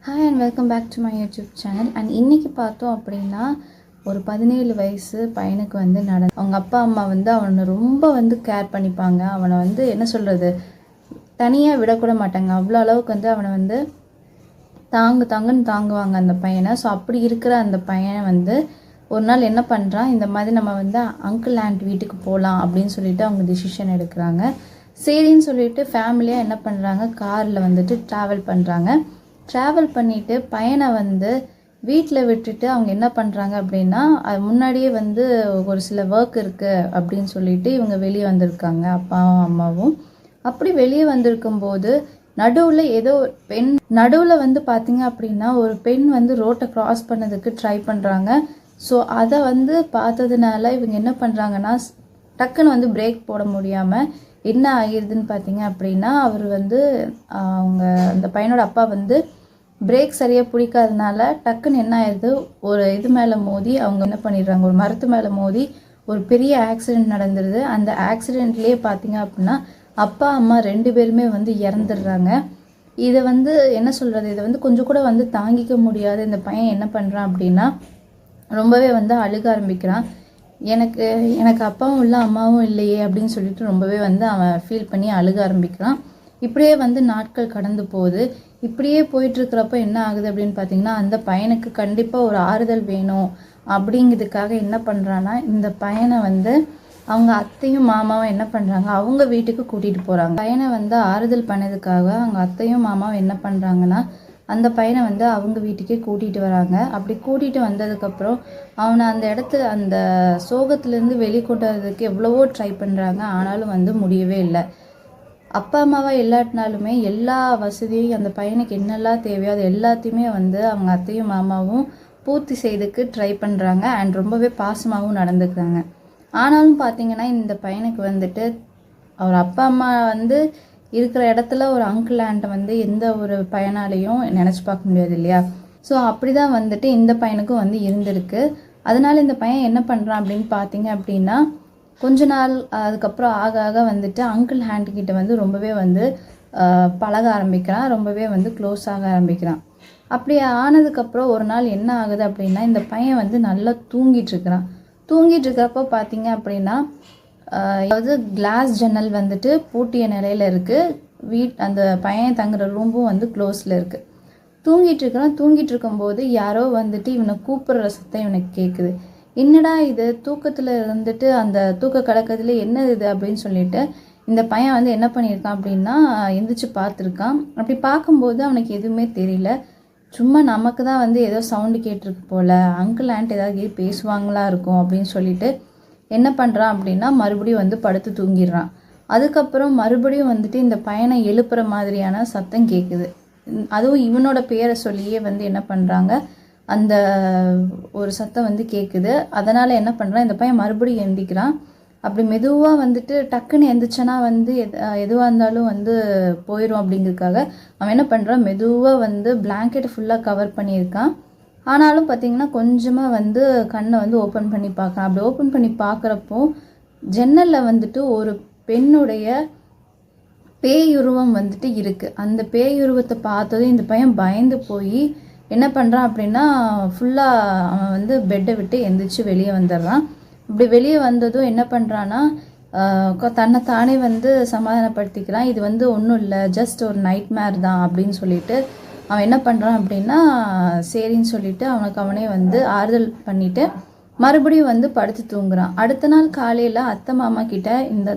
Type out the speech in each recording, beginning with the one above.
Hi and welcome back to my YouTube channel. And இன்றைக்கி பார்த்தோம் அப்படின்னா ஒரு 17 வயசு பையனுக்கு வந்து அவங்க அப்பா அம்மா வந்து அவனை ரொம்ப வந்து கேர் பண்ணிப்பாங்க. அவனை வந்து என்ன சொல்கிறது, தனியாக விடக்கூட மாட்டாங்க. அவ்வளோ அளவுக்கு வந்து அவனை வந்து தாங்குன்னு தாங்குவாங்க அந்த பையனை. ஸோ அப்படி இருக்கிற அந்த பையனை வந்து ஒரு நாள் என்ன பண்ணுறான், இந்த மாதிரி நம்ம வந்து அங்கிள் ஆண்ட் வீட்டுக்கு போகலாம் அப்படின்னு சொல்லிட்டு அவங்க டிசிஷன் எடுக்கிறாங்க. சரின்னு சொல்லிட்டு ஃபேமிலியாக என்ன பண்ணுறாங்க, காரில் வந்துட்டு ட்ராவல் பண்ணிவிட்டு பையனை வந்து வீட்டில் விட்டுட்டு அவங்க என்ன பண்ணுறாங்க அப்படின்னா, அது முன்னாடியே வந்து ஒரு சில ஒர்க் இருக்குது அப்படின்னு சொல்லிட்டு இவங்க வெளியே வந்திருக்காங்க, அப்பாவும் அம்மாவும். அப்படி வெளியே வந்திருக்கும்போது நடுவில் வந்து பார்த்திங்க அப்படின்னா ஒரு பெண் வந்து ரோட்டை க்ராஸ் பண்ணதுக்கு ட்ரை பண்ணுறாங்க. ஸோ அதை வந்து பார்த்ததுனால இவங்க என்ன பண்ணுறாங்கன்னா, டக்குன்னு வந்து பிரேக் போட முடியாமல் என்ன ஆகிடுதுன்னு பார்த்தீங்க அப்படின்னா, அவர் வந்து அந்த பையனோட அப்பா வந்து பிரேக் சரியாக பிடிக்காதனால டக்குன்னு என்ன ஆயிடுது, ஒரு இது மேலே மோதி அவங்க என்ன பண்ணிடுறாங்க, ஒரு மரத்து மேலே மோதி ஒரு பெரிய ஆக்சிடெண்ட் நடந்துடுது. அந்த ஆக்சிடெண்ட்லேயே பார்த்தீங்க அப்படின்னா அப்பா அம்மா 2 பேருமே வந்து இறந்துடுறாங்க. இதை வந்து என்ன சொல்கிறது, இதை வந்து கொஞ்சம் கூட வந்து தாங்கிக்க முடியாத இந்த பையன் என்ன பண்ணுறான் அப்படின்னா, ரொம்பவே வந்து அழுக ஆரம்பிக்கிறான். எனக்கு அப்பாவும் இல்லை அம்மாவும் இல்லையே அப்படின்னு சொல்லிட்டு ரொம்பவே வந்து அவன் ஃபீல் பண்ணி அழுக ஆரம்பிக்கிறான். இப்படியே வந்து நாட்கள் கடந்து போகுது. இப்படியே போயிட்டுருக்கிறப்ப என்ன ஆகுது அப்படின்னு பார்த்தீங்கன்னா, அந்த பையனுக்கு கண்டிப்பாக ஒரு ஆறுதல் வேணும் அப்படிங்கிறதுக்காக என்ன பண்ணுறான்னா, இந்த பையனை வந்து அவங்க அத்தையும் மாமாவும் என்ன பண்ணுறாங்க, அவங்க வீட்டுக்கு கூட்டிகிட்டு போகிறாங்க. பையனை வந்து ஆறுதல் பண்ணதுக்காக அவங்க அத்தையும் மாமாவும் என்ன பண்ணுறாங்கன்னா, அந்த பையனை வந்து அவங்க வீட்டுக்கே கூட்டிகிட்டு வராங்க. அப்படி கூட்டிகிட்டு வந்ததுக்கப்புறம் அவனை அந்த இடத்துல அந்த சோகத்துலேருந்து வெளிக்கொண்டு வரதுக்கு எவ்வளவோ ட்ரை பண்ணுறாங்க. ஆனாலும் வந்து முடியவே இல்லை. அப்பா அம்மாவாக இல்லாட்டினாலுமே எல்லா வசதியும் அந்த பையனுக்கு என்னெல்லாம் தேவையோ அது எல்லாத்தையுமே வந்து அவங்க அத்தையும் மாமாவும் பூர்த்தி செய்துக்கு ட்ரை பண்ணுறாங்க. அண்ட் ரொம்பவே பாசமாகவும் நடந்துக்கிறாங்க. ஆனாலும் பார்த்திங்கன்னா இந்த பையனுக்கு வந்துட்டு அவர் அப்பா அம்மா வந்து இருக்கிற இடத்துல ஒரு அங்கிள் ஆண்ட்டை வந்து எந்த ஒரு பையனாலையும் நினச்சி பார்க்க முடியாது இல்லையா. ஸோ அப்படி தான் வந்துட்டு இந்த பையனுக்கும் வந்து இருந்திருக்கு. அதனால் இந்த பையன் என்ன பண்ணுறான் அப்படின்னு பார்த்தீங்க அப்படின்னா, கொஞ்ச நாள் அதுக்கப்புறம் ஆக ஆக வந்துட்டு அங்கிள் ஹேண்ட்கிட்ட வந்து ரொம்பவே வந்து பழக ஆரம்பிக்கிறான். ரொம்பவே வந்து க்ளோஸ் ஆக ஆரம்பிக்கிறான். அப்படி ஆனதுக்கப்புறம் ஒரு நாள் என்ன ஆகுது அப்படின்னா, இந்த பையன் வந்து நல்லா தூங்கிட்டு இருக்கிறப்போ பார்த்தீங்க அப்படின்னா, அதாவது கிளாஸ் ஜன்னல் வந்துட்டு பூட்டிய நிலையில் இருக்குது. அந்த பையன் தங்குற ரூமும் வந்து க்ளோஸில் இருக்குது. தூங்கிட்டு இருக்கும்போது யாரோ வந்துட்டு இவனை கூப்பிடுற சத்தம் இவனுக்கு கேட்குது. என்னடா இது, தூக்கத்தில் இருந்துட்டு அந்த தூக்க கலக்கத்தில் என்ன இது அப்படின்னு சொல்லிட்டு இந்த பையன் வந்து என்ன பண்ணியிருக்கான் அப்படின்னா, எந்திரிச்சு பார்த்துருக்கான். அப்படி பார்க்கும்போது அவனுக்கு எதுவுமே தெரியல. சும்மா நமக்கு தான் வந்து ஏதோ சவுண்டு கேட்டிருக்கு போல், அங்கிள் ஆண்ட் ஏதாவது பேசுவாங்களா இருக்கும் அப்படின்னு சொல்லிட்டு என்ன பண்ணுறான் அப்படின்னா, மறுபடியும் வந்து படுத்து தூங்கிடுறான். அதுக்கப்புறம் மறுபடியும் வந்துட்டு இந்த பையனை எழுப்புற மாதிரியான சத்தம் கேட்குது. அதுவும் இவனோட பேரை சொல்லியே வந்து என்ன பண்ணுறாங்க, அந்த ஒரு சத்தம் வந்து கேட்குது. அதனால் என்ன பண்ணுறான், இந்த பையன் மறுபடியும் எந்திக்கிறான். அப்படி மெதுவாக வந்துட்டு டக்குன்னு எந்திரிச்சனா வந்து எதுவாக இருந்தாலும் வந்து போயிடும் அப்படிங்கிறதுக்காக அவன் என்ன பண்ணுறான், மெதுவாக வந்து பிளாங்கெட்டை ஃபுல்லாக கவர் பண்ணியிருக்கான். ஆனாலும் பார்த்திங்கன்னா கொஞ்சமாக வந்து கண்ணை வந்து ஓப்பன் பண்ணி பார்க்குறான். அப்படி ஓப்பன் பண்ணி பார்க்குறப்போ ஜன்னலில் வந்துட்டு ஒரு பெண்ணுடைய பேயுருவம் வந்துட்டு இருக்குது. அந்த பேயுருவத்தை பார்த்ததும் இந்த பையன் பயந்து போய் என்ன பண்ணுறான் அப்படின்னா, ஃபுல்லாக அவன் வந்து பெட்டை விட்டு எந்திரிச்சு வெளியே வந்துடுறான். இப்படி வெளியே வந்ததும் என்ன பண்ணுறான்னா, தன்னைத்தானே வந்து சமாதானப்படுத்திக்கிறான். இது வந்து ஒன்றும் இல்லை, ஜஸ்ட் ஒரு நைட் மேர் தான் அப்படின்னு சொல்லிட்டு அவன் என்ன பண்ணுறான் அப்படின்னா, சரின்னு சொல்லிட்டு அவனே வந்து ஆறுதல் பண்ணிவிட்டு மறுபடியும் வந்து படுத்து தூங்குறான். அடுத்த நாள் காலையில் அத்தை மாமா கிட்ட இந்த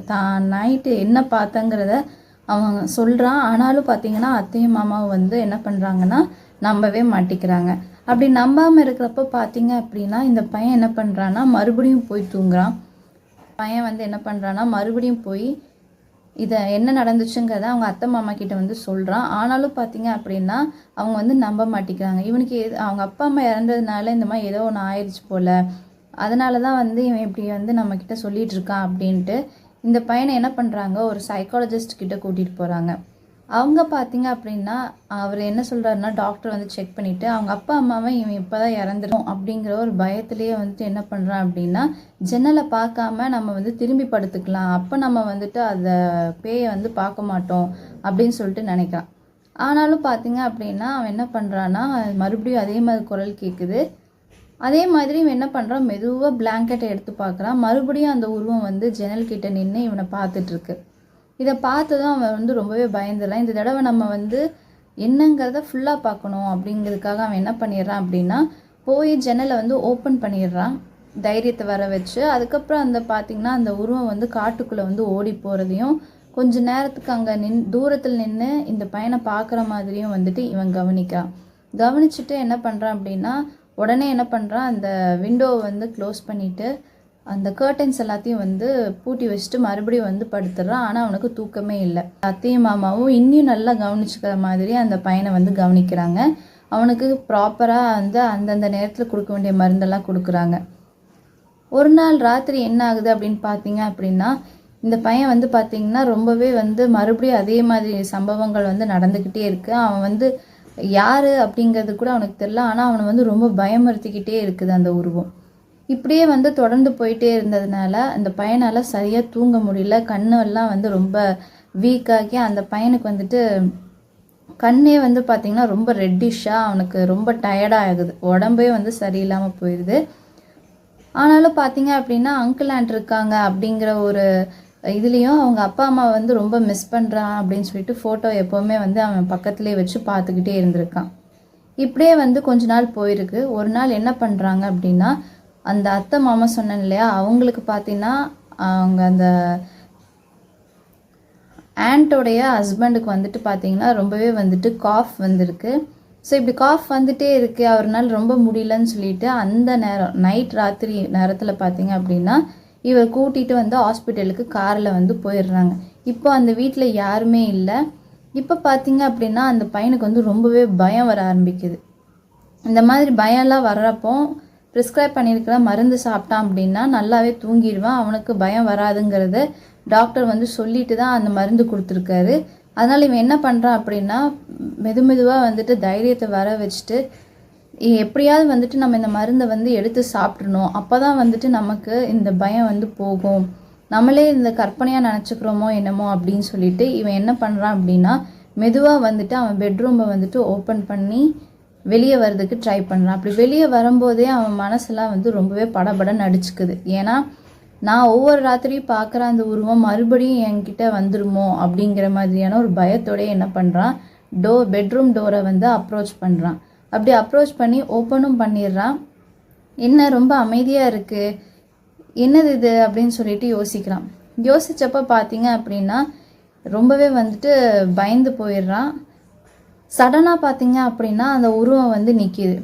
நைட்டு என்ன பார்த்தங்கிறத அவன் சொல்கிறான். ஆனாலும் பார்த்தீங்கன்னா அத்தையும் மாமாவும் வந்து என்ன பண்ணுறாங்கன்னா, நம்பவே மாட்டிக்கிறாங்க. அப்படி நம்பாமல் இருக்கிறப்ப பார்த்தீங்க அப்படின்னா இந்த பையன் என்ன பண்ணுறான்னா, மறுபடியும் போய் தூங்குறான். பையன் வந்து என்ன பண்ணுறான்னா, மறுபடியும் போய் இதை என்ன நடந்துச்சுங்கிறத அவங்க அத்தை மாமா கிட்ட வந்து சொல்கிறான். ஆனாலும் பார்த்தீங்க அப்படின்னா அவங்க வந்து நம்ப மாட்டேங்கிறாங்க. இவனுக்கு அவங்க அப்பா அம்மா இறந்ததுனால இந்த மாதிரி ஏதோ ஒன்று ஆயிடுச்சு போல், அதனால தான் வந்து இவன் இப்படி வந்து நம்மக்கிட்ட சொல்லிகிட்டு இருக்கான் அப்படின்ட்டு இந்த பையனை என்ன பண்ணுறாங்க, ஒரு சைக்காலஜிஸ்ட் கிட்ட கூட்டிகிட்டு போகிறாங்க. அவங்க பார்த்தீங்க அப்படின்னா அவர் என்ன சொல்கிறாருன்னா, டாக்டர் வந்து செக் பண்ணிவிட்டு அவங்க அப்பா அம்மாவை இவன் இப்போ தான் இறந்துடும் அப்படிங்கிற ஒரு பயத்துலேயே வந்துட்டு என்ன பண்ணுறான் அப்படின்னா, ஜன்னலை பார்க்காம நம்ம வந்து திரும்பி படுத்துக்கலாம், அப்போ நம்ம வந்துட்டு அதை பேயை வந்து பார்க்க மாட்டோம் அப்படின்னு சொல்லிட்டு நினைக்கிறான். ஆனாலும் பார்த்தீங்க அப்படின்னா அவன் என்ன பண்ணுறான்னா மறுபடியும் அதே மாதிரி குரல் கேட்குது. அதே மாதிரி இவன் என்ன பண்ணுறான், மெதுவாக பிளாங்கெட்டை எடுத்து பார்க்குறான். மறுபடியும் அந்த உருவம் வந்து ஜன்னல் கிட்ட நின்று இவனை பார்த்துட்ருக்கு. இதை பார்த்ததும் அவன் வந்து ரொம்பவே பயந்துடுறான். இந்த தடவை நம்ம வந்து என்னங்கிறத ஃபுல்லாக பார்க்கணும் அப்படிங்கிறதுக்காக அவன் என்ன பண்ணிடுறான் அப்படின்னா போய் ஜன்னலை வந்து ஓப்பன் பண்ணிடுறான் தைரியத்தை வர வச்சு. அதுக்கப்புறம் அந்த பார்த்திங்கன்னா அந்த உருவம் வந்து காட்டுக்குள்ளே வந்து ஓடி போகிறதையும் கொஞ்ச நேரத்துக்கு அங்கே தூரத்தில் நின்று இந்த பையனை பார்க்குற மாதிரியும் வந்துட்டு இவன் கவனிக்கிறான். கவனிச்சுட்டு என்ன பண்ணுறான் அப்படின்னா உடனே என்ன பண்ணுறான், அந்த விண்டோவை வந்து க்ளோஸ் பண்ணிவிட்டு அந்த கர்டன்ஸ் எல்லாத்தையும் வந்து பூட்டி வச்சுட்டு மறுபடியும் வந்து படுத்துடுறான். ஆனால் அவனுக்கு தூக்கமே இல்லை. அத்தையும் மாமாவும் இன்னும் நல்லா கவனிச்சுக்கிற மாதிரி அந்த பையனை வந்து கவனிக்கிறாங்க. அவனுக்கு ப்ராப்பராக வந்து அந்தந்த நேரத்தில் கொடுக்க வேண்டிய மருந்தெல்லாம் கொடுக்குறாங்க. ஒரு நாள் ராத்திரி என்ன ஆகுது அப்படின்னு பார்த்தீங்க அப்படின்னா இந்த பையன் வந்து பார்த்திங்கன்னா ரொம்பவே வந்து மறுபடியும் அதே மாதிரி சம்பவங்கள் வந்து நடந்துக்கிட்டே இருக்குது. அவன் வந்து யார் அப்படிங்கிறது கூட அவனுக்கு தெரியல. ஆனால் அவனை வந்து ரொம்ப பயமுறுத்திக்கிட்டே இருக்குது அந்த உருவம். இப்படியே வந்து தொடர்ந்து போயிட்டே இருந்ததுனால அந்த பையனால் சரியாக தூங்க முடியல. கண்ணெல்லாம் வந்து ரொம்ப வீக்காகி அந்த பையனுக்கு வந்துட்டு கண்ணே வந்து பார்த்திங்கன்னா ரொம்ப ரெட்டிஷாக அவனுக்கு ரொம்ப டயர்டாக ஆகுது. உடம்பே வந்து சரியில்லாமல் போயிடுது. ஆனாலும் பார்த்தீங்க அப்படின்னா அங்கிள் ஆண்ட் இருக்காங்க அப்படிங்கிற ஒரு இதுலேயும் அவங்க அப்பா அம்மா வந்து ரொம்ப மிஸ் பண்ணுறான் அப்படின்னு சொல்லிட்டு ஃபோட்டோ எப்போவுமே வந்து அவன் பக்கத்துலேயே வச்சு பார்த்துக்கிட்டே இருந்திருக்கான். இப்படியே வந்து கொஞ்ச நாள் போயிருக்கு. ஒரு நாள் என்ன பண்ணுறாங்க அப்படின்னா அந்த அத்தை மாமா சொன்னேன் இல்லையா, அவங்களுக்கு பார்த்தீங்கன்னா அவங்க அந்த ஆண்ட்டோடைய ஹஸ்பண்டுக்கு வந்துட்டு பார்த்தீங்கன்னா ரொம்பவே வந்துட்டு காஃப் வந்திருக்கு. ஸோ இப்படி காஃப் வந்துட்டே இருக்குது, அவர்னால ரொம்ப முடியலன்னு சொல்லிட்டு அந்த நேரம் ராத்திரி நேரத்தில் பார்த்தீங்க அப்படின்னா இவர் கூட்டிகிட்டு வந்து ஹாஸ்பிட்டலுக்கு காரில் வந்து போயிடுறாங்க. இப்போ அந்த வீட்டில் யாருமே இல்லை. இப்போ பார்த்தீங்க அப்படின்னா அந்த பையனுக்கு வந்து ரொம்பவே பயம் வர ஆரம்பிக்குது. இந்த மாதிரி பயம்லாம் வர்றப்போ ப்ரிஸ்கிரைப் பண்ணியிருக்கிற மருந்து சாப்பிட்டான் அப்படின்னா நல்லாவே தூங்கிடுவான், அவனுக்கு பயம் வராதுங்கிறத டாக்டர் வந்து சொல்லிட்டு தான் அந்த மருந்து கொடுத்துருக்காரு. அதனால் இவன் என்ன பண்ணுறான் அப்படின்னா மெதுவாக வந்துட்டு தைரியத்தை வர வச்சுட்டு எப்படியாவது வந்துட்டு நம்ம இந்த மருந்தை வந்து எடுத்து சாப்பிட்றணும், அப்போ தான் வந்துட்டு நமக்கு இந்த பயம் வந்து போகும், நம்மளே இந்த கற்பனையாக நினச்சிக்கிறோமோ என்னமோ அப்படின்னு சொல்லிட்டு இவன் என்ன பண்ணுறான் அப்படின்னா மெதுவாக வந்துட்டு அவன் பெட்ரூமை வந்துட்டு ஓப்பன் பண்ணி வெளியே வர்றதுக்கு ட்ரை பண்ணுறான். அப்படி வெளியே வரும்போதே அவன் மனசெல்லாம் வந்து ரொம்பவே படபடன்னு அடிச்சுக்குது. ஏன்னா நான் ஒவ்வொரு ராத்திரியும் பார்க்குற அந்த உருவம் மறுபடியும் என்கிட்ட வந்துருமோ அப்படிங்கிற மாதிரியான ஒரு பயத்தோடய என்ன பண்ணுறான், பெட்ரூம் டோரை வந்து அப்ரோச் பண்ணுறான். அப்படி அப்ரோச் பண்ணி ஓப்பனும் பண்ணிடுறான். என்ன ரொம்ப அமைதியாக இருக்குது, என்னது இது அப்படின்னு சொல்லிட்டு யோசிக்கிறான். யோசித்தப்போ பார்த்தீங்க அப்படின்னா ரொம்பவே வந்துட்டு பயந்து போயிடுறான். சடனாக பார்த்தீங்க அப்படின்னா அந்த உருவம் வந்து நிற்கிது.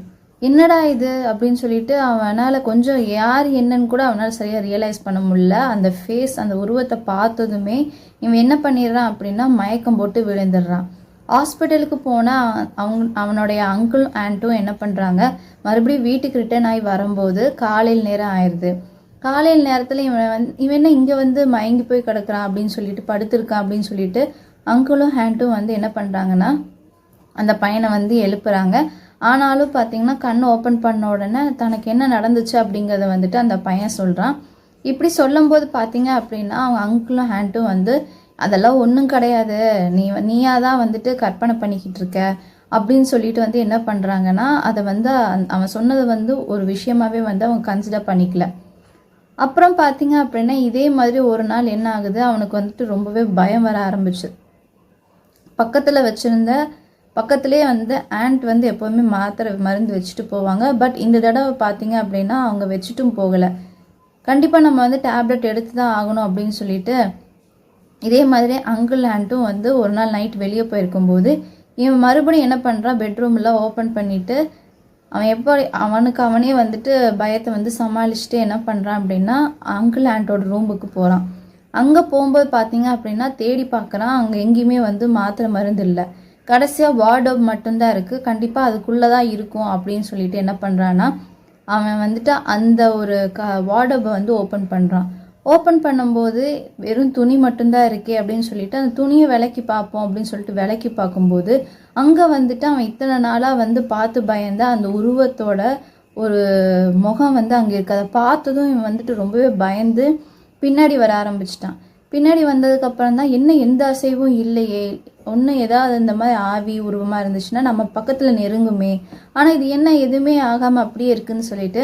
என்னடா இது அப்படின்னு சொல்லிட்டு அவனால் கொஞ்சம் யார் என்னன்னு கூட அவனால் சரியாக ரியலைஸ் பண்ண முடியல. அந்த ஃபேஸ் அந்த உருவத்தை பார்த்ததுமே இவன் என்ன பண்ணிடுறான் அப்படின்னா மயக்கம் போட்டு விழுந்துடுறான். ஹாஸ்பிட்டலுக்கு போனால் அவனுடைய அங்கிள் ஆண்ட்டும் என்ன பண்ணுறாங்க, மறுபடியும் வீட்டுக்கு ரிட்டர்ன் ஆகி வரும்போது காலையில் நேரம் ஆயிடுது. காலையில் நேரத்தில் இவன் என்ன இங்கே வந்து மயங்கி போய் கிடக்குறான் அப்படின்னு சொல்லிட்டு படுத்திருக்கான் அப்படின்னு சொல்லிட்டு அங்கிளும் ஆண்ட்டும் வந்து என்ன பண்ணுறாங்கன்னா அந்த பையனை வந்து எழுப்புறாங்க. ஆனாலும் பார்த்தீங்கன்னா கண் ஓப்பன் பண்ண உடனே தனக்கு என்ன நடந்துச்சு அப்படிங்கிறத வந்துட்டு அந்த பையன் சொல்கிறான். இப்படி சொல்லும்போது பார்த்தீங்க அப்படின்னா அவங்க அங்கிளும் ஆண்ட்டும் வந்து அதெல்லாம் ஒன்றும் கிடையாது, நீயா தான் வந்துட்டு கற்பனை பண்ணிக்கிட்டு இருக்க அப்படின்னு சொல்லிட்டு வந்து என்ன பண்ணுறாங்கன்னா அதை வந்து அவன் சொன்னது வந்து ஒரு விஷயமாகவே வந்து அவங்க கன்சிடர் பண்ணிக்கல. அப்புறம் பார்த்தீங்க அப்படின்னா இதே மாதிரி ஒரு நாள் என்ன ஆகுது, அவனுக்கு வந்துட்டு ரொம்பவே பயம் வர ஆரம்பிச்சு. பக்கத்துலேயே வந்து ஆண்ட் வந்து எப்போவுமே மருந்து வச்சுட்டு போவாங்க. பட் இந்த தடவை பார்த்தீங்க அப்படின்னா அவங்க வச்சுட்டும் போகலை. கண்டிப்பாக நம்ம வந்து டேப்லெட் எடுத்து தான் ஆகணும் அப்படின்னு சொல்லிட்டு இதே மாதிரி அங்கிள் ஆண்ட்டும் வந்து ஒரு நாள் நைட் வெளியே போயிருக்கும்போது இவன் மறுபடியும் என்ன பண்ணுறான், பெட்ரூமில் ஓப்பன் பண்ணிவிட்டு அவன் அவனே வந்துட்டு பயத்தை வந்து சமாளிச்சுட்டு என்ன பண்ணுறான் அப்படின்னா அங்கிள் ஆண்டோட ரூமுக்கு போகிறான். அங்கே போகும்போது பார்த்தீங்க அப்படின்னா தேடி பார்க்குறான், அங்கே எங்கேயுமே வந்து மாத்திரை மருந்து இல்லை. கடைசியாக வார்ட்ரோப் மட்டும்தான் இருக்குது, கண்டிப்பாக அதுக்குள்ளே தான் இருக்கும் அப்படின்னு சொல்லிட்டு என்ன பண்ணுறான்னா அவன் வந்துட்டு அந்த ஒரு வார்ட்ரோபை வந்து ஓப்பன் பண்ணுறான். ஓப்பன் பண்ணும்போது வெறும் துணி மட்டும்தான் இருக்கே அப்படின்னு சொல்லிட்டு அந்த துணியை விலக்கி பார்ப்போம் அப்படின்னு சொல்லிட்டு விலக்கி பார்க்கும்போது அங்கே வந்துட்டு அவன் இத்தனை நாளாக வந்து பார்த்து பயந்த அந்த உருவத்தோட ஒரு முகம் வந்து அங்கே இருக்குது. அதை பார்த்ததும் இவன் வந்துட்டு ரொம்பவே பயந்து பின்னாடி வர ஆரம்பிச்சிட்டான். பின்னாடி வந்ததுக்கப்புறம் தான் என்ன எந்த அசைவும் இல்லையே, ஒன்று ஏதாவது இந்த மாதிரி ஆவி உருவமாக இருந்துச்சுன்னா நம்ம பக்கத்தில் நெருங்குமே, ஆனால் இது என்ன எதுவுமே ஆகாமல் அப்படியே இருக்குன்னு சொல்லிட்டு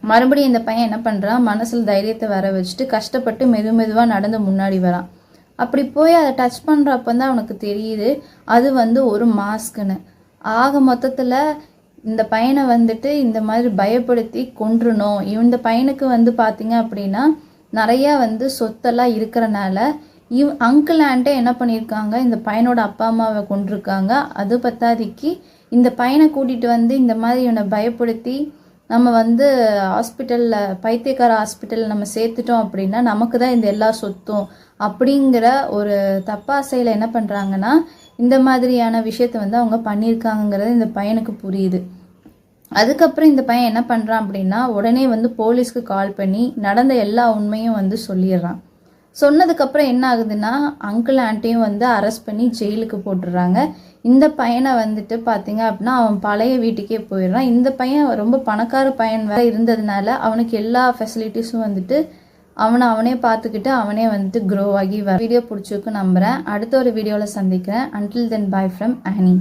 மறுபடியும் இந்த பையன் என்ன பண்ணுறான், மனசில் தைரியத்தை வர வச்சுட்டு கஷ்டப்பட்டு மெதுவாக நடந்து முன்னாடி வரான். அப்படி போய் அதை டச் பண்ணுறப்ப தான் அவனுக்கு தெரியுது அது வந்து ஒரு மாஸ்க்குன்னு. ஆக மொத்தத்தில் இந்த பையனை வந்துட்டு இந்த மாதிரி பயப்படுத்தி கொன்றணும். இந்த பையனுக்கு வந்து பார்த்தீங்க அப்படின்னா நிறையா வந்து சொத்தெல்லாம் இருக்கிறனால அங்கிள் ஆண்ட்டே என்ன பண்ணியிருக்காங்க, இந்த பையனோட அப்பா அம்மாவை கொண்டிருக்காங்க. அது பத்தாதிக்கு இந்த பையனை கூட்டிகிட்டு வந்து இந்த மாதிரி இவனை பயப்படுத்தி நம்ம வந்து ஹாஸ்பிட்டலில் பைத்தியக்கார ஹாஸ்பிட்டலில் நம்ம சேர்த்துட்டோம் அப்படின்னா நமக்கு தான் இந்த எல்லா சொத்தும் அப்படிங்கிற ஒரு தப்பாசையில் என்ன பண்ணுறாங்கன்னா இந்த மாதிரியான விஷயத்த வந்து அவங்க பண்ணியிருக்காங்கிறது இந்த பையனுக்கு புரியுது. அதுக்கப்புறம் இந்த பையன் என்ன பண்ணுறான் அப்படின்னா உடனே வந்து போலீஸ்க்கு கால் பண்ணி நடந்த எல்லா உண்மையும் வந்து சொல்லிடுறான். சொன்னதுக்கப்புறம் என்ன ஆகுதுன்னா அங்கிள் ஆண்ட்டையும் வந்து அரெஸ்ட் பண்ணி ஜெயிலுக்கு போட்டுடுறாங்க. இந்த பையனை வந்துட்டு பார்த்தீங்க அப்படின்னா அவன் பழைய வீட்டுக்கே போயிடுறான். இந்த பையன் ரொம்ப பணக்கார பையன் வேற இருந்ததுனால அவனுக்கு எல்லா ஃபெசிலிட்டிஸும் வந்துட்டு அவனே பார்த்துக்கிட்டு அவனே வந்துட்டு க்ரோ ஆகி வர. வீடியோ பிடிச்சிருக்கு நம்புகிறேன். அடுத்த ஒரு வீடியோவில் சந்திக்கிறேன். Until then bye from Aani.